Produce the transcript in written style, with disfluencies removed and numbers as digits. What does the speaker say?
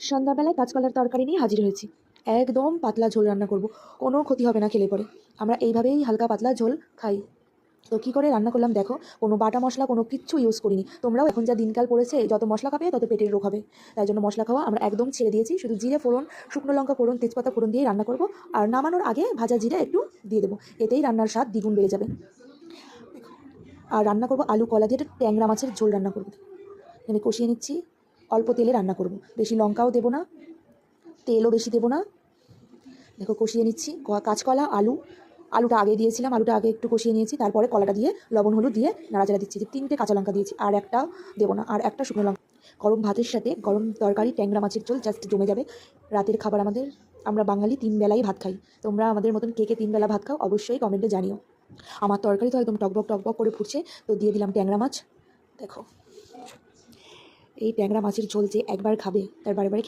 সন্ধ্যাবেলায় কাঁচকলার তরকারি নিয়ে হাজির হয়েছি। একদম পাতলা ঝোল রান্না করব, কোনো ক্ষতি হবে না খেলে পরে। আমরা এইভাবেই হালকা পাতলা ঝোল খাই। তো কী করে রান্না করলাম দেখো, কোনো বাটা মশলা কোনো কিচ্ছু ইউজ করিনি। তোমরাও এখন যা দিনকাল পড়েছে, যত মশলা খাবে তত পেটের রোগ হবে। তাই জন্য মশলা খাওয়া আমরা একদম ছেড়ে দিয়েছি। শুধু জিরে ফোড়ন, শুকনো লঙ্কা ফোড়ন, তেজপাতা ফোড়ন দিয়েই রান্না করব। আর নামানোর আগে ভাজা জিরে একটু দিয়ে দেবো, এতেই রান্নার স্বাদ দ্বিগুণ বেড়ে যাবে। আর রান্না করব আলু কলা দিয়ে একটা ট্যাংরা মাছের ঝোল রান্না করব। এখানে কষিয়ে নিচ্ছি, অল্প তেলে রান্না করব, বেশি লঙ্কাও দেবো না, তেলও বেশি দেবো না। দেখো কষিয়ে নিচ্ছি কাঁচকলা আলুটা আগে দিয়েছিলাম, আলুটা আগে একটু কষিয়ে নিয়েছি, তারপরে কলাটা দিয়ে লবণ হলুদ দিয়ে নাড়াচাড়া দিচ্ছি। যে 3টে কাঁচা লঙ্কা দিয়েছি, আর একটা দেবো না, আর একটা শুকনো লঙ্কা। গরম ভাতের সাথে গরম তরকারি ট্যাংরা মাছের ঝোল জাস্ট জমে যাবে। রাতের খাবার আমাদের, আমরা বাঙালি 3 বেলাই ভাত খাই। তোমরা আমাদের মতন কে কে 3 বেলা ভাত খাও অবশ্যই কমেন্টে জানিও। আমার তরকারি তো একদম টকবক টকবক করে ফুটছে, তো দিয়ে দিলাম ট্যাংরা মাছ। দেখো, এই ট্যাংরা মাছের ঝোল যে একবার খাবে তার বারে বারে